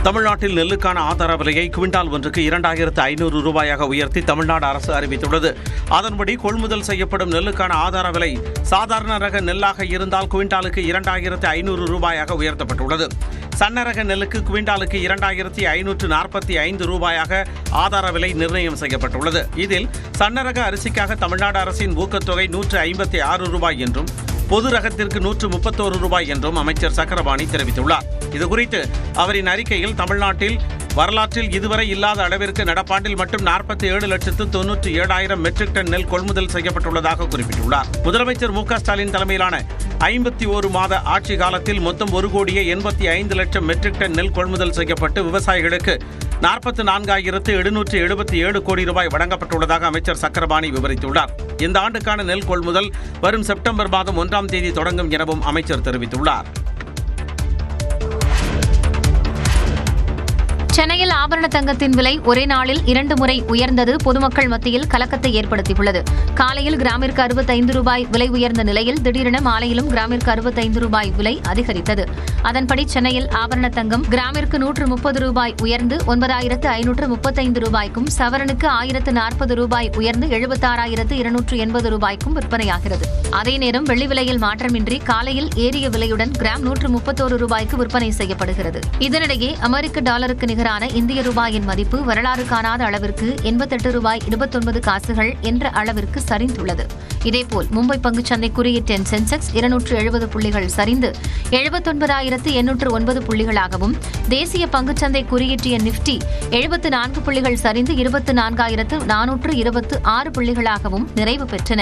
தமிழ்நாட்டில் நெல்லுக்கான ஆதார விலையை குவிண்டால் ஒன்றுக்கு 2500 ரூபாயாக உயர்த்தி தமிழ்நாடு அரசு அறிவித்துள்ளது. அதன்படி கொள்முதல் செய்யப்படும் நெல்லுக்கான ஆதார விலை சாதாரண ரக நெல்லாக இருந்தால் குவிண்டாலுக்கு 2500 ரூபாயாக உயர்த்தப்பட்டுள்ளது. சன்னரக நெல்லுக்கு குவிண்டாலுக்கு 2545 ரூபாயாக ஆதார விலை நிர்ணயம் செய்யப்பட்டுள்ளது. இதில் சன்னரக அரிசிக்காக தமிழ்நாடு அரசின் ஊக்கத்தொகை 156 ரூபாய் என்றும் பொது ரகத்திற்கு 131 ரூபாய் என்றும் அமைச்சர் சக்கரபாணி தெரிவித்துள்ளார். இதுகுறித்து அவரின் அறிக்கையில் தமிழ்நாட்டில் வரலாற்றில் இதுவரை இல்லாத அளவிற்கு நடப்பாண்டில் மட்டும் 47,97,000 மெட்ரிக் டன் நெல் கொள்முதல் செய்யப்பட்டுள்ளதாக குறிப்பிட்டுள்ளார். முதலமைச்சர் மு.க.ஸ்டாலின் தலைமையிலான 51 மாத ஆட்சி காலத்தில் மொத்தம் 1,85,00,000 மெட்ரிக் டன் நெல் கொள்முதல் செய்யப்பட்டு விவசாயிகளுக்கு 44,777 கோடி ரூபாய் வழங்கப்பட்டுள்ளதாக அமைச்சர் சக்கரபாணி விவரித்துள்ளார். இந்த ஆண்டுக்கான நெல் கொள்முதல் வரும் செப்டம்பர் மாதம் 1ஆம் தேதி தொடங்கும் எனவும் அமைச்சர் தெரிவித்துள்ளார். சென்னையில் ஆபரண தங்கத்தின் விலை ஒரே நாளில் 2 முறை உயர்ந்தது பொதுமக்கள் மத்தியில் கலக்கத்தை ஏற்படுத்தியுள்ளது. காலையில் கிராமிற்கு 65 ரூபாய் விலை உயர்ந்த நிலையில் திடீரென மாலையிலும் கிராமிற்கு 65 ரூபாய் விலை அதிகரித்தது. அதன்படி சென்னையில் ஆபரண தங்கம் கிராமிற்கு 130 ரூபாய் உயர்ந்து 9,535 ரூபாய்க்கும், சவரனுக்கு 1,040 ரூபாய் உயர்ந்து 76,280 ரூபாய்க்கும் விற்பனையாகிறது. அதே நேரம் வெள்ளி விலையில் மாற்றமின்றி காலையில் ஏறிய விலையுடன் கிராம் 131 ரூபாய்க்கு விற்பனை செய்யப்படுகிறது. இதனிடையே அமெரிக்க டாலருக்கு நிகரான இந்திய ரூபாயின் மதிப்பு வரலாறு காணாத அளவிற்கு 88 ரூபாய் 29 காசுகள் என்ற அளவிற்கு சரிந்துள்ளது. இதேபோல் மும்பை பங்குச்சந்தை குறியீட்டின் சென்செக்ஸ் 270 புள்ளிகள் சரிந்து 79,809 புள்ளிகளாகவும், தேசிய பங்குச்சந்தை குறியீட்டிய நிப்டி 74 புள்ளிகள் சரிந்து 24,426 புள்ளிகளாகவும் நிறைவு பெற்றன.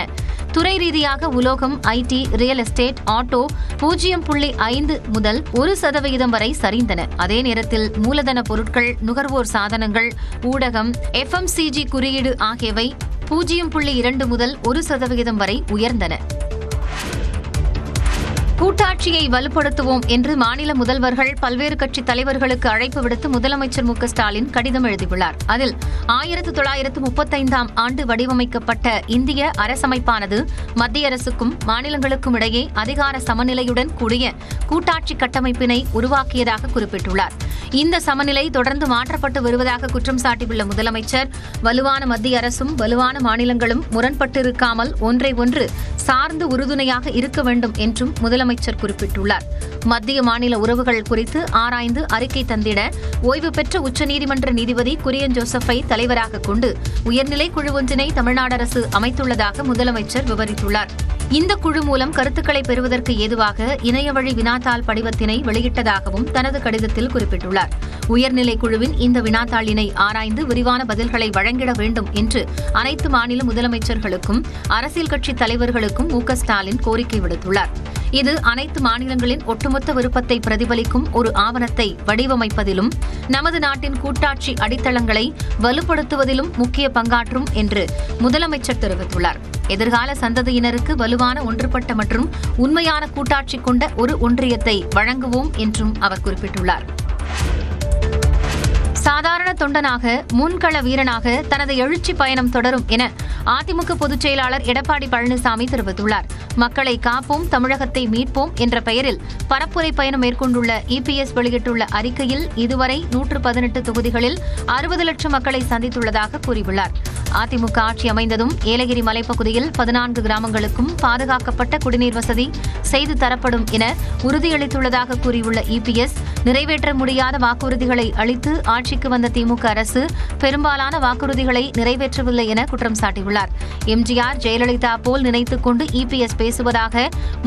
துறை ரீதியாக உலோகம், ஐடி, ரியல் எஸ்டேட், ஆட்டோ 0.5 முதல் 1% வரை சரிந்தன. அதே நேரத்தில் மூலதன பொருட்கள், நுகர்வோர் சாதனங்கள், ஊடகம், FMCG குறியீடு ஆகியவை 0.2 முதல் 1% வரை உயர்ந்தன. கூட்டாட்சியை வலுப்படுத்துவோம் என்று மாநில முதல்வர்கள் பல்வேறு கட்சித் தலைவர்களுக்கு அழைப்பு விடுத்து முதலமைச்சர் மு.க.ஸ்டாலின் கடிதம் எழுதியுள்ளார். அதில் 1935ஆம் ஆண்டு வடிவமைக்கப்பட்ட இந்திய அரசமைப்பானது மத்திய அரசுக்கும் மாநிலங்களுக்கும் இடையே அதிகார சமநிலையுடன் கூடிய கூட்டாட்சி கட்டமைப்பினை உருவாக்கியதாக குறிப்பிட்டுள்ளார். இந்த சமநிலை தொடர்ந்து மாற்றப்பட்டு வருவதாக குற்றம் சாட்டியுள்ள முதலமைச்சர், வலுவான மத்திய அரசும் வலுவான மாநிலங்களும் முரண்பட்டிருக்காமல் ஒன்றை ஒன்று சார்ந்து உறுதுணையாக இருக்க வேண்டும் என்றும் முதலமைச்சர் குறிப்பிட்டுள்ளார். மத்திய மாநில உறவுகள் குறித்து ஆராய்ந்து அறிக்கை தந்திட ஓய்வு பெற்ற உச்சநீதிமன்ற நீதிபதி குரியன் ஜோசப்பை தலைவராக கொண்டு உயர்நிலை குழு ஒன்றினை தமிழ்நாடு அரசு அமைத்துள்ளதாக முதலமைச்சர் விவரித்துள்ளார். இந்த குழு மூலம் கருத்துக்களை பெறுவதற்கு ஏதுவாக இணையவழி வினாத்தாள் படிவத்தினை வெளியிட்டதாகவும் தனது கடிதத்தில் குறிப்பிட்டுள்ளார். உயர்நிலை குழுவின் இந்த வினாத்தாளினை ஆராய்ந்து விரிவான பதில்களை வழங்கிட வேண்டும் என்று அனைத்து மாநில முதலமைச்சர்களுக்கும் அரசியல் கட்சித் தலைவர்களுக்கும் மு.க.ஸ்டாலின் கோரிக்கை விடுத்துள்ளார். இது அனைத்து மாநிலங்களின் ஒட்டுமொத்த விருப்பத்தை பிரதிபலிக்கும் ஒரு ஆவணத்தை வடிவமைப்பதிலும் நமது நாட்டின் கூட்டாட்சி அடித்தளங்களை வலுப்படுத்துவதிலும் முக்கிய பங்காற்றும் என்று முதலமைச்சர் தெரிவித்துள்ளார். எதிர்கால சந்ததியினருக்கு வலுவான, ஒன்றுபட்ட மற்றும் உண்மையான கூட்டாட்சி கொண்ட ஒரு ஒன்றியத்தை வழங்குவோம் என்றும் அவர் குறிப்பிட்டுள்ளார். சாதாரண தொண்டனாக, முன்கள வீரனாக தனது எழுச்சி பயணம் தொடரும் என அதிமுக பொதுச் செயலாளர் எடப்பாடி பழனிசாமி தெரிவித்துள்ளார். மக்களை காப்போம், தமிழகத்தை மீட்போம் என்ற பெயரில் பரப்புரை பயணம் மேற்கொண்டுள்ள EPS வெளியிட்டுள்ள அறிக்கையில் இதுவரை 118 தொகுதிகளில் 60 லட்சம் மக்களை சந்தித்துள்ளதாக கூறியுள்ளார். அதிமுக ஆட்சி அமைந்ததும் ஏலகிரி மலைப்பகுதியில் 14 கிராமங்களுக்கும் பாதுகாக்கப்பட்ட குடிநீர் வசதி செய்து தரப்படும் என உறுதியளித்துள்ளதாக கூறியுள்ள EPS, நிறைவேற்ற முடியாத வாக்குறுதிகளை அளித்து ஆட்சிக்கு வந்த திமுக அரசு பெரும்பாலான வாக்குறுதிகளை நிறைவேற்றவில்லை என குற்றம் சாட்டியுள்ளார். எம்ஜிஆர், ஜெயலலிதா போல் நினைத்துக் கொண்டு EPS பேசுவதாக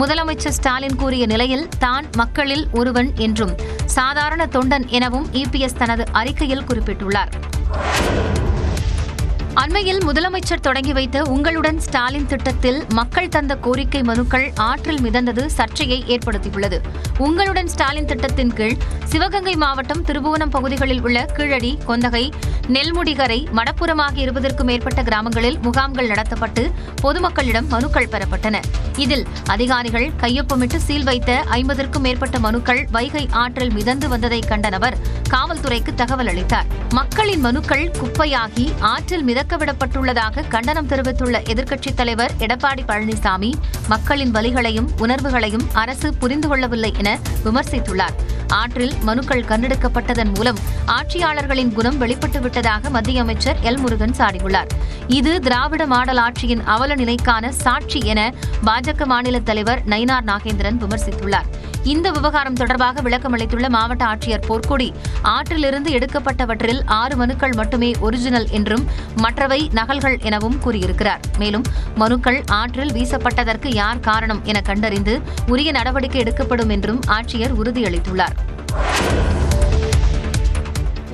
முதலமைச்சர் ஸ்டாலின் கூறிய நிலையில் தான் மக்களில் ஒருவன் என்றும் சாதாரண தொண்டன் எனவும் EPS தனது அறிக்கையில் குறிப்பிட்டுள்ளார். அண்மையில் முதலமைச்சர் தொடங்கி வைத்த உங்களுடன் ஸ்டாலின் திட்டத்தில் மக்கள் தந்த கோரிக்கை மனுக்கள் ஆற்றில் மிதந்தது சர்ச்சையை ஏற்படுத்தியுள்ளது. உங்களுடன் ஸ்டாலின் திட்டத்தின் கீழ் சிவகங்கை மாவட்டம் திருபுவனம் பகுதிகளில் உள்ள கீழடி, கொந்தகை, நெல்முடிகரை, மடப்புரம் ஆகிய 20க்கும் மேற்பட்ட கிராமங்களில் முகாம்கள் நடத்தப்பட்டு பொதுமக்களிடம் மனுக்கள் பெறப்பட்டன. இதில் அதிகாரிகள் கையொப்பமிட்டு சீல் வைத்த 50க்கும் மேற்பட்ட மனுக்கள் வைகை ஆற்றில் மிதந்து வந்ததை கண்ட நபர் காவல்துறைக்கு தகவல் அளித்தார். மக்களின் மனுக்கள் குப்பையாகி ஆற்றில் மிதக்கவிடப்பட்டுள்ளதாக கண்டனம் தெரிவித்துள்ள எதிர்க்கட்சித் தலைவர் எடப்பாடி பழனிசாமி, மக்களின் வலிகளையும் உணர்வுகளையும் அரசு புரிந்து கொள்ளவில்லை என விமர்சித்துள்ளார். ஆற்றில் மனுக்கள் கண்டெடுக்கப்பட்டதன் மூலம் ஆட்சியாளர்களின் குணம் வெளிப்பட்டு விட்டதாக மத்திய அமைச்சர் எல் முருகன் சாடியுள்ளார். இது திராவிட மாடல் ஆட்சியின் அவல நிலைக்கான சாட்சி என பாஜக மாநில தலைவர் நயினார் நாகேந்திரன் விமர்சித்துள்ளார். இந்த விவகாரம் தொடர்பாக விளக்கமளித்துள்ள மாவட்ட ஆட்சியர் பொற்கொடி, ஆற்றிலிருந்து எடுக்கப்பட்டவற்றில் 6 மனுக்கள் மட்டுமே ஒரிஜினல் என்றும் மற்றவை நகல்கள் எனவும் கூறியிருக்கிறார். மேலும் மனுக்கள் ஆற்றில் வீசப்பட்டதற்கு யார் காரணம் என கண்டறிந்து உரிய நடவடிக்கை எடுக்கப்படும் என்றும் ஆட்சியர் உறுதியளித்துள்ளார்.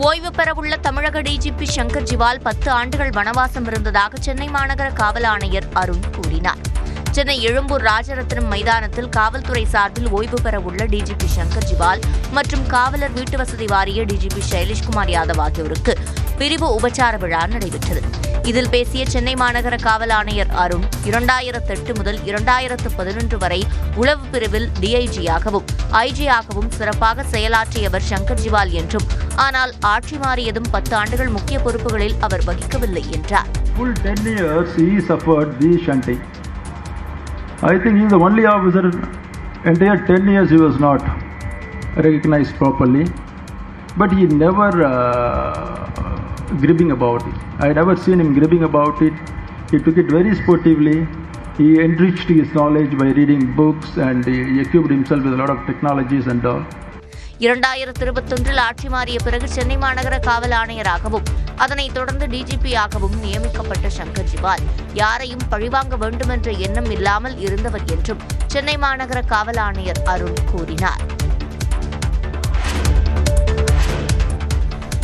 ஓய்வு பெறவுள்ள தமிழக டிஜிபி சங்கர் ஜிவால் 10 ஆண்டுகள் வனவாசம் இருந்ததாக சென்னை மாநகர காவல் ஆணையர் அருண் கூறினார். சென்னை எழும்பூர் ராஜரத்னம் மைதானத்தில் காவல்துறை சார்பில் ஓய்வு பெறவுள்ள டிஜிபி சங்கர் ஜிவால் மற்றும் காவலர் வீட்டு வசதி வாரிய டிஜிபி சைலேஷ்குமார் யாதவ் ஆகியோருக்கு பிரிவு உபச்சார விழா நடைபெற்றது. இதில் பேசிய சென்னை மாநகர காவல் ஆணையர் அருண், 2008 முதல் 2011 வரை உளவு பிரிவில் டிஐஜியாகவும் ஐஜியாகவும் சிறப்பாக செயலாற்றியவர் சங்கர் ஜிவால் என்றும், ஆனால் ஆட்சி மாறியதும் 10 ஆண்டுகள் முக்கிய பொறுப்புகளில் அவர் வகிக்கவில்லை என்றார். I think he is the only officer, entire 10 years he was not recognized properly, but he never gripping about it. I never seen him gripping about it. He took it very sportively. He enriched his knowledge by reading books and he equipped himself with a lot of technologies and all. 2021 ஆட்சி மாறிய பிறகு சென்னை மாநகர காவல் ஆணையராகவும் அதனைத் தொடர்ந்து டிஜிபியாகவும் நியமிக்கப்பட்ட சங்கர் ஜிவால் யாரையும் பழிவாங்க வேண்டுமென்ற எண்ணம் இல்லாமல் இருந்தவர் என்றும் சென்னை மாநகர காவல் ஆணையர் அருண் கூறினார்.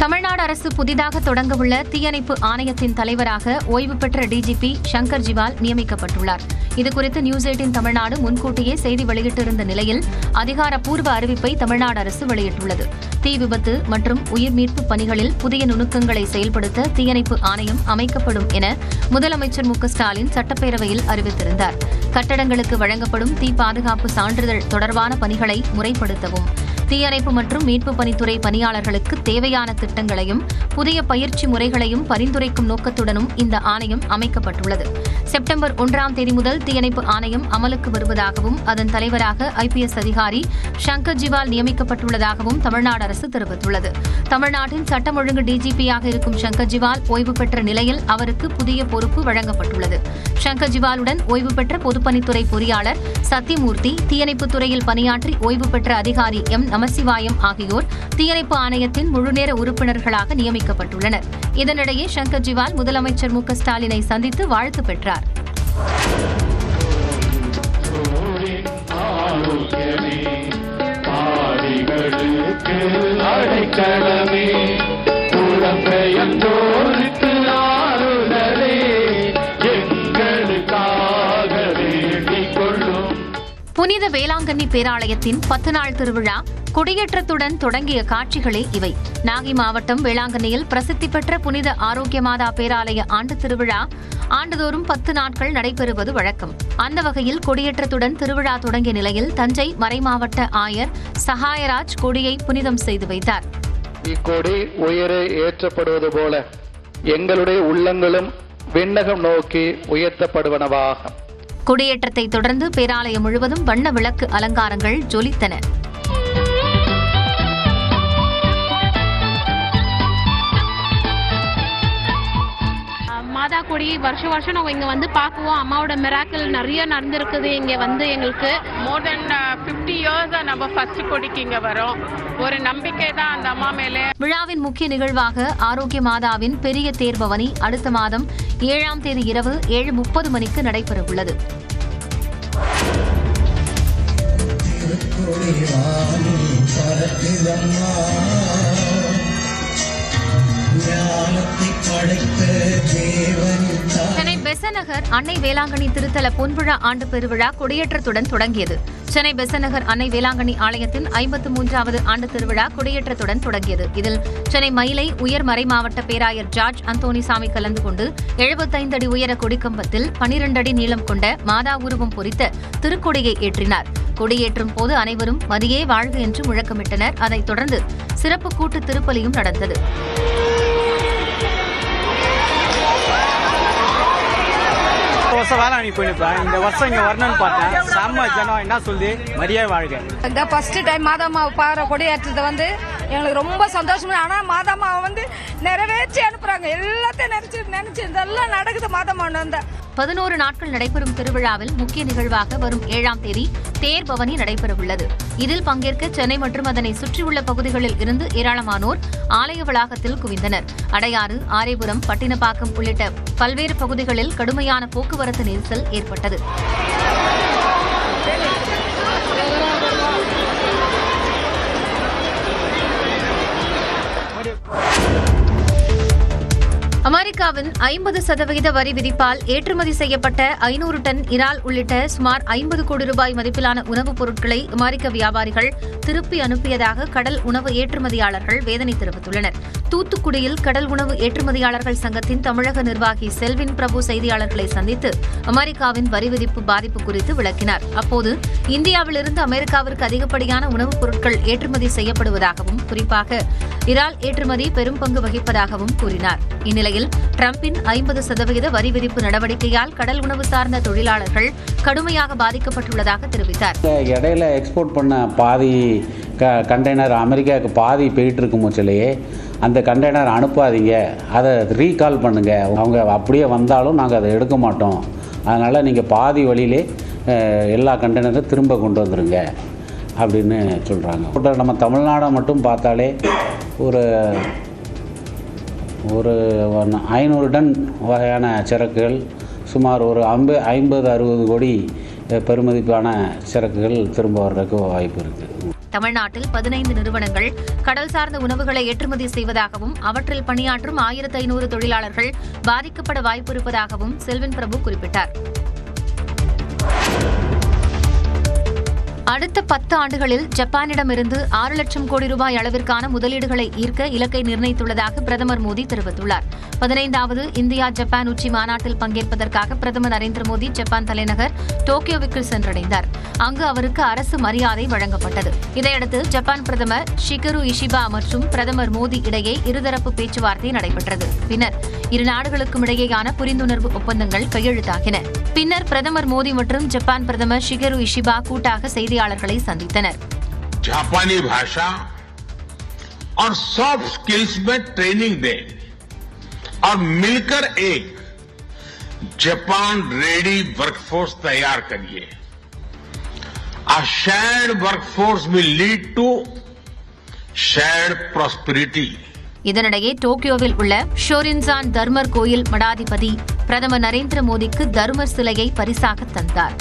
தமிழ்நாடு அரசு புதிதாக தொடங்கவுள்ள தீயணைப்பு ஆணையத்தின் தலைவராக ஓய்வு பெற்ற டிஜிபி சங்கர் ஜிவால் நியமிக்கப்பட்டுள்ளார். இதுகுறித்து நியூஸ் 18 தமிழ்நாடு முன்கூட்டியே செய்தி வெளியிட்டிருந்த நிலையில் அதிகாரப்பூர்வ அறிவிப்பை தமிழ்நாடு அரசு வெளியிட்டுள்ளது. தீ விபத்து மற்றும் உயிர் மீட்பு பணிகளில் புதிய நுணுக்கங்களை செயல்படுத்த தீயணைப்பு ஆணையம் அமைக்கப்படும் என முதலமைச்சர் மு.க.ஸ்டாலின் சட்டப்பேரவையில் அறிவித்திருந்தார். கட்டடங்களுக்கு வழங்கப்படும் தீ பாதுகாப்பு சான்றிதழ் தொடர்பான பணிகளை முறைப்படுத்தவும், தீயணைப்பு மற்றும் மீட்பு பணித்துறை பணியாளர்களுக்கு தேவையான திட்டங்களையும் புதிய பயிற்சி முறைகளையும் பரிந்துரைக்கும் நோக்கத்துடனும் இந்த ஆணையம் அமைக்கப்பட்டுள்ளது. செப்டம்பர் 1ஆம் தேதி முதல் தீயணைப்பு ஆணையம் அமலுக்கு வருவதாகவும் அதன் தலைவராக ஐபிஎஸ் அதிகாரி சங்கர் ஜிவால் நியமிக்கப்பட்டுள்ளதாகவும் தமிழ்நாடு அரசு தெரிவித்துள்ளது. தமிழ்நாட்டின் சட்டம் ஒழுங்கு டிஜிபியாக இருக்கும் சங்கர் ஜிவால் ஓய்வு பெற்ற நிலையில் அவருக்கு புதிய பொறுப்பு வழங்கப்பட்டுள்ளது. சங்கர் ஜிவாலுடன் ஓய்வு பெற்ற பொதுப்பணித்துறை பொறியாளர் சத்தியமூர்த்தி, தீயணைப்புத் துறையில் பணியாற்றி ஓய்வு பெற்ற அதிகாரி எம் நமசிவாயம் ஆகியோர் தீயணைப்பு ஆணையத்தின் முழுநேர உறுப்பினர்களாக நியமிக்கப்பட்டுள்ளனர். இதனிடையே சங்கர் ஜிவால் முதலமைச்சர் மு.க.ஸ்டாலினை சந்தித்து வாழ்த்து பெற்றார். புனித வேளாங்கண்ணி பேராலயத்தின் 10 நாள் திருவிழா கொடியேற்றத்துடன் தொடங்கிய காட்சிகளே இவை. நாகை மாவட்டம் வேளாங்கண்ணியில் பிரசித்தி பெற்ற புனித ஆரோக்கிய மாதா பேராலய ஆண்டு திருவிழா ஆண்டுதோறும் 10 நாட்கள் நடைபெறுவது வழக்கம். அந்த வகையில் கொடியேற்றத்துடன் திருவிழா தொடங்கிய நிலையில் தஞ்சை மறைமாவட்ட ஆயர் சகாயராஜ் கொடியை புனிதம் செய்து வைத்தார். இக்கொடி உயர ஏற்றப்படுவது போல எங்களுடைய உள்ளங்களும் விண்ணகம் நோக்கி உயர்த்தப்படுவனவாக. கொடியேற்றத்தை தொடர்ந்து பேராலயம் முழுவதும் வண்ண விளக்கு அலங்காரங்கள் ஜொலித்தன. மாதா கொடி வருஷம் நாங்கள் இங்கே வந்து பார்க்குவோம். அம்மாவோட மிராக்கிள் நிறைய நடந்திருக்குது. இங்கே வந்து எங்களுக்கு மோர் தென் 50 இயர்ஸ் நம்ம ஃபர்ஸ்ட் கொடிக்கு இங்கே வரோம். ஒரு நம்பிக்கை தான் அந்த அம்மா மேலே. விழாவின் முக்கிய நிகழ்வாக ஆரோக்கிய மாதாவின் பெரிய தேர் பவனி அடுத்த மாதம் 7ஆம் தேதி இரவு 7:30 மணிக்கு நடைபெறவுள்ளது. சென்னை பெசநகர் அன்னை வேளாங்கண்ணி திருத்தல பொன்விழா ஆண்டு பெருவிழா கொடியேற்றத்துடன் தொடங்கியது. சென்னை பெசநகர் அன்னை வேளாங்கண்ணி ஆலயத்தின் 53வது ஆண்டு திருவிழா கொடியேற்றத்துடன் தொடங்கியது. இதில் சென்னை மயிலை உயர் மறை மாவட்ட பேராயர் ஜார்ஜ் அந்தோனிசாமி கலந்து கொண்டு 75 அடி உயர கொடிக்கம்பத்தில் 12 அடி நீளம் கொண்ட மாதா உருவம் பொறித்த திருக்கொடியை ஏற்றினார். கொடியேற்றும் போது அனைவரும் மதியே வாழ்க என்று முழக்கமிட்டனர். அதைத் தொடர்ந்து சிறப்பு கூட்டு திருப்பலியும் நடந்தது. வருஷம் வேளாங்கண்ணி போயிருப்பேன். இந்த வருஷம் இங்கே வரணும்னு பார்த்தேன். செம்ம ஜனம் என்ன சொல்லி மரியாதை வாழ்க. இந்த ஃபர்ஸ்ட் டைம் மாதாம்மா பாறை கொடியேற்றது வந்து எங்களுக்கு ரொம்ப சந்தோஷமா. ஆனால் மாதாம்மாவை வந்து நிறைவேற்றி அனுப்புறாங்க. எல்லாத்தையும் நினைச்சு இதெல்லாம் நடக்குது. மாதாம்மா வந்த 11 நாட்கள் நடைபெறும் திருவிழாவில் முக்கிய நிகழ்வாக வரும் 7ஆம் தேதி தேர் பவனி நடைபெறவுள்ளது. இதில் பங்கேற்க சென்னை மற்றும் அதனை சுற்றியுள்ள பகுதிகளில் இருந்து ஏராளமானோர் ஆலய வளாகத்தில் குவிந்தனர். அடையாறு, ஆரைபுரம், பட்டினப்பாக்கம் உள்ளிட்ட பல்வேறு பகுதிகளில் கடுமையான போக்குவரத்து நெரிசல் ஏற்பட்டது. அமெரிக்காவின் 50% வரி விதிப்பால் ஏற்றுமதி செய்யப்பட்ட 500 டன் இறால் உள்ளிட்ட சுமார் 50 கோடி ரூபாய் மதிப்பிலான உணவுப் பொருட்களை அமெரிக்க வியாபாரிகள் திருப்பி அனுப்பியதாக கடல் உணவு ஏற்றுமதியாளர்கள் வேதனை தெரிவித்துள்ளனர். தூத்துக்குடியில் கடல் உணவு ஏற்றுமதியாளர்கள் சங்கத்தின் தமிழக நிர்வாகி செல்வின் பிரபு செய்தியாளர்களை சந்தித்து அமெரிக்காவின் வரி விதிப்பு பாதிப்பு குறித்து விளக்கினார். அப்போது இந்தியாவிலிருந்து அமெரிக்காவிற்கு அதிகப்படியான உணவுப் பொருட்கள் ஏற்றுமதி செய்யப்படுவதாகவும், குறிப்பாக இறால் ஏற்றுமதி பெரும் பங்கு வகிப்பதாகவும் கூறினார். இந்நிலையில் டிரம்பின் 50% வரி விதிப்பு நடவடிக்கையால் கடல் உணவு சார்ந்த தொழிலாளர்கள் கடுமையாக பாதிக்கப்பட்டுள்ளதாக தெரிவித்தார். இடையில எக்ஸ்போர்ட் பண்ண பாதி கண்டெய்னர் அமெரிக்காவுக்கு பாதி போயிட்டு இருக்கும் போச்சிலேயே அந்த கண்டெய்னர் அனுப்பாதீங்க, அதை ரீகால் பண்ணுங்க. அவங்க அப்படியே வந்தாலும் நாங்கள் அதை எடுக்க மாட்டோம். அதனால் நீங்கள் பாதி வழியிலே எல்லா கண்டெய்னரும் திரும்ப கொண்டு வந்துருங்க அப்படின்னு சொல்கிறாங்க. நம்ம தமிழ்நாடை மட்டும் பார்த்தாலே ஒரு 500 டன் வகையான சரக்குகள், சுமார் ஒரு 50-60 கோடி பெறுமதிப்பான சரக்குகள் திரும்ப வர்றதுக்கு வாய்ப்பு இருக்குது. தமிழ்நாட்டில் 15 நிறுவனங்கள் கடல் சார்ந்த உணவுகளை ஏற்றுமதி செய்வதாகவும், அவற்றில் பணியாற்றும் 1500 தொழிலாளர்கள் பாதிக்கப்பட வாய்ப்பு இருப்பதாகவும் செல்வின் பிரபு குறிப்பிட்டார். அடுத்த 10 ஆண்டுகளில் ஜப்பானிடமிருந்து 6 லட்சம் கோடி ரூபாய் அளவிற்கான முதலீடுகளை ஈர்க்க இலக்கை நிர்ணயித்துள்ளதாக பிரதமர் மோடி தெரிவித்துள்ளார். 15வது இந்தியா ஜப்பான் உச்சி மாநாட்டில் பங்கேற்பதற்காக பிரதமர் நரேந்திர மோடி ஜப்பான் தலைநகர் டோக்கியோவுக்கு சென்றடைந்தார். அங்கு அவருக்கு அரசு மரியாதை வழங்கப்பட்டது. இதையடுத்து ஜப்பான் பிரதமர் ஷிகரு இஷிபா மற்றும் பிரதமர் மோடி இடையே இருதரப்பு பேச்சுவார்த்தை நடைபெற்றது. பின்னர் இரு நாடுகளுக்கும் இடையேயான புரிந்துணர்வு ஒப்பந்தங்கள் கையெழுத்தாகின. பின்னர் பிரதமர் மோடி மற்றும் ஜப்பான் பிரதமர் ஷிகரு இஷிபா கூட்டாக செய்தியாளர்களை சந்தித்தனர். जापानी भाषा और सॉफ्ट स्किल्स में ट्रेनिंग दें और मिलकर एक जापान रेडी वर्कफोर्स तैयार करिए. A shared workforce will lead to shared prosperity. இதனிடையே டோக்கியோவில் உள்ள ஷோரின்சான் தர்மர் கோயில் மடாதிபதி பிரதமர் நரேந்திர மோடிக்கு தர்மர் சிலையை பரிசாக தந்தார்.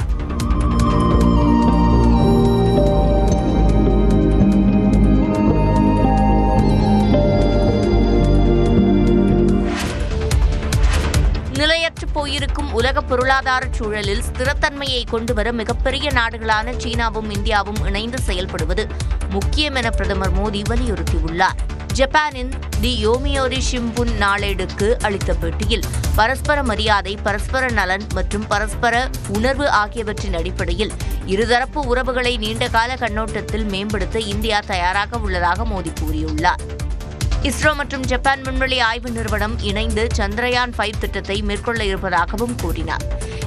நிலையற்று போயிருக்கும் உலக பொருளாதார சூழலில் ஸ்திரத்தன்மையை கொண்டுவர மிகப்பெரிய நாடுகளான சீனாவும் இந்தியாவும் இணைந்து செயல்படுவது முக்கியம் என பிரதமர் மோடி வலியுறுத்தியுள்ளார். ஜப்பானின் தி யோமியோரி ஷிம்புன் நாளேடுக்கு அளித்த பேட்டியில் பரஸ்பர மரியாதை, பரஸ்பர நலன் மற்றும் பரஸ்பர உணர்வு ஆகியவற்றின் அடிப்படையில் இருதரப்பு உறவுகளை நீண்டகால கண்ணோட்டத்தில் மேம்படுத்த இந்தியா தயாராக உள்ளதாக மோடி கூறியுள்ளார். இஸ்ரோ மற்றும் ஜப்பான் விண்வெளி ஆய்வு நிறுவனம் இணைந்து சந்திரயான் 5 திட்டத்தை மேற்கொள்ள இருப்பதாகவும் கூறினார்.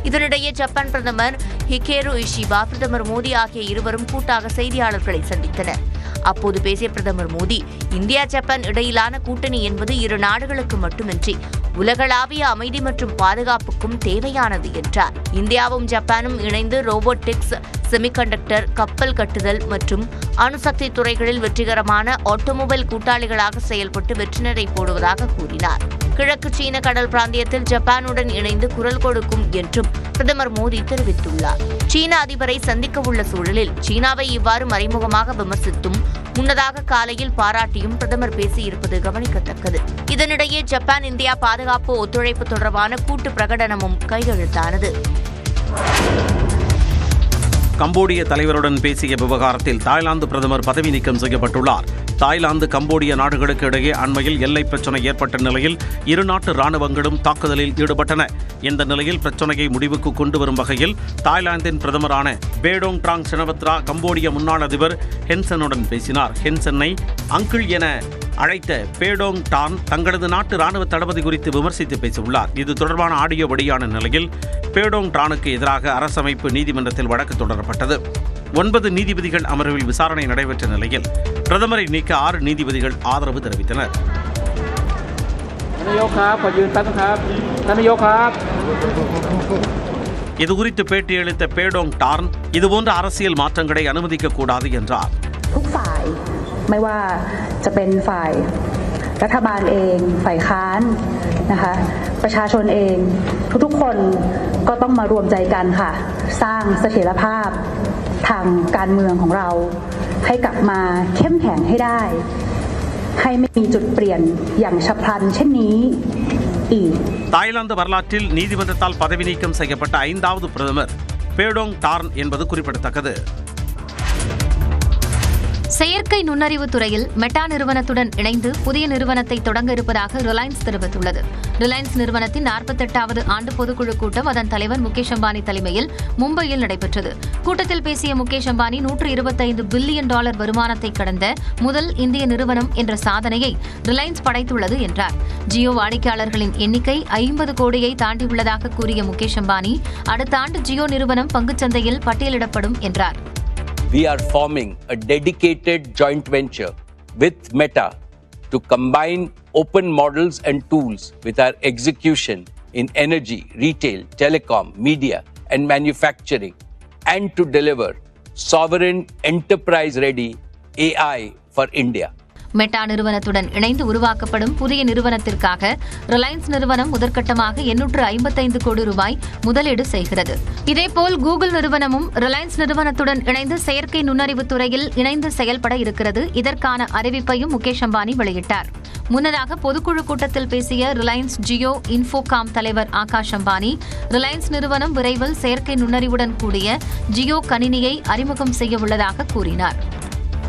இதனிடையே ஜப்பான் பிரதமர் ஹிகேரு இஷிபா, பிரதமர் மோடி ஆகிய இருவரும் கூட்டாக செய்தியாளர்களை சந்தித்தனர். அப்போது பேசிய பிரதமர் மோடி, இந்தியா ஜப்பான் இடையிலான கூட்டணி என்பது இரு நாடுகளுக்கு மட்டுமின்றி உலகளாவிய அமைதி மற்றும் பாதுகாப்புக்கும் தேவையானது என்றார். இந்தியாவும் ஜப்பானும் இணைந்து ரோபோட்டிக்ஸ், செமிகண்டக்டர், கப்பல் கட்டுதல் மற்றும் அணுசக்தி துறைகளில் வெற்றிகரமான ஆட்டோமொபைல் கூட்டாளிகளாக செயல்பட்டு வெற்றிநடை போடுவதாக கூறினார். கிழக்கு சீன கடல் பிராந்தியத்தில் ஜப்பானுடன் இணைந்து குரல் கொடுக்கும் என்றும் பிரதமர் மோடி தெரிவித்துள்ளார். சீன அதிபரை சந்திக்க உள்ள சூழலில் சீனாவை இவ்வாறு மறைமுகமாக விமர்சித்தும் முன்னதாக காலையில் பாராட்டியும் பிரதமர் பேசியிருப்பது கவனிக்கத்தக்கது. இதனிடையே ஜப்பான் இந்தியா பாதுகாப்பு ஒத்துழைப்பு தொடர்பான கூட்டு பிரகடனமும் கையெழுத்தானது. கம்போடிய தலைவருடன் பேசிய விவகாரத்தில் தாய்லாந்து பிரதமர் பதவி நீக்கம் செய்யப்பட்டுள்ளார். தாய்லாந்து, கம்போடிய நாடுகளுக்கு இடையே அண்மையில் எல்லை பிரச்சினை ஏற்பட்ட நிலையில் இரு நாட்டு ராணுவங்களும் தாக்குதலில் ஈடுபட்டன. இந்த நிலையில் பிரச்சினையை முடிவுக்கு கொண்டு வரும் வகையில் தாய்லாந்தின் பிரதமரான பேடோங் ட்ராங் சினவத்ரா கம்போடிய முன்னாள் அதிபர் ஹென்சனுடன் பேசினார். ஹென்சனை அங்கிள் என அழைத்த பேடோங் டான் தங்களது நாட்டு ராணுவ தளபதி குறித்து விமர்சித்து பேசியுள்ளார். இது தொடர்பான ஆடியோ வெளியான நிலையில் பேடோங் டானுக்கு எதிராக அரசமைப்பு நீதிமன்றத்தில் வழக்கு தொடரப்பட்டது. 9 நீதிபதிகள் அமர்வில் விசாரணை நடைபெற்ற நிலையில் பிரதமரை நீக்க 6 நீதிபதிகள் ஆதரவு தெரிவித்தனர். இதுகுறித்து பேட்டியளித்த பேடோங் டார்ன் இதுபோன்ற அரசியல் மாற்றங்களை அனுமதிக்க கூடாது என்றார். ทุกฝ่ายไม่ว่าจะเป็นฝ่ายรัฐบาลเองฝ่ายค้านนะคะประชาชนเองทุกๆคนก็ต้องมารวมใจกันค่ะสร้างเสถียรภาพทางการเมืองของเราให้กลับมาเข้มแข็งให้ได้ให้ไม่มีจุดเปลี่ยนอย่างฉับพลันเช่นนี้อีก. தாய்லாந்து வரலாற்றில் நீதிமன்றத்தால் பதவி நீக்கம் செய்யப்பட்ட 5வது பிரதமர் பேடோங் டார்ன் என்பது குறிப்பிடத்தக்கது. செயற்கை நுண்ணறிவு துறையில் மெட்டா நிறுவனத்துடன் இணைந்து புதிய நிறுவனத்தை தொடங்க இருப்பதாக ரிலையன்ஸ் தெரிவித்துள்ளது. ரிலையன்ஸ் நிறுவனத்தின் 48வது ஆண்டு பொதுக்குழு கூட்டம் அதன் தலைவர் முகேஷ் அம்பானி தலைமையில் மும்பையில் நடைபெற்றது. கூட்டத்தில் பேசிய முகேஷ் அம்பானி $125 பில்லியன் வருமானத்தை கடந்த முதல் இந்திய நிறுவனம் என்ற சாதனையை ரிலையன்ஸ் படைத்துள்ளது என்றார். ஜியோ வாடிக்கையாளர்களின் எண்ணிக்கை 50 கோடியை தாண்டியுள்ளதாக கூறிய முகேஷ் அம்பானி அடுத்த ஆண்டு ஜியோ நிறுவனம் பங்குச்சந்தையில் பட்டியலிடப்படும் என்றார். We are forming a dedicated joint venture with Meta to combine open models and tools with our execution in energy, retail, telecom, media, and manufacturing, and to deliver sovereign enterprise-ready AI for India. Meta நிறுவனத்துடன் இணைந்து உருவாக்கப்படும் புதிய நிறுவனத்திற்காக Reliance நிறுவனம் முதற்கட்டமாக $855 கோடி முதலீடு செய்கிறது. இதேபோல் கூகுள் நிறுவனமும் ரிலையன்ஸ் நிறுவனத்துடன் இணைந்து செயற்கை நுண்ணறிவு துறையில் இணைந்து செயல்பட இருக்கிறது. இதற்கான அறிவிப்பையும் முகேஷ் அம்பானி வெளியிட்டார். முன்னதாக பொதுக்குழு கூட்டத்தில் பேசிய ரிலையன்ஸ் ஜியோ இன்ஃபோகாம் தலைவர் ஆகாஷ் அம்பானி ரிலையன்ஸ் நிறுவனம் விரைவில் செயற்கை நுண்ணறிவுடன் கூடிய ஜியோ கணினியை அறிமுகம் செய்ய உள்ளதாக கூறினார்.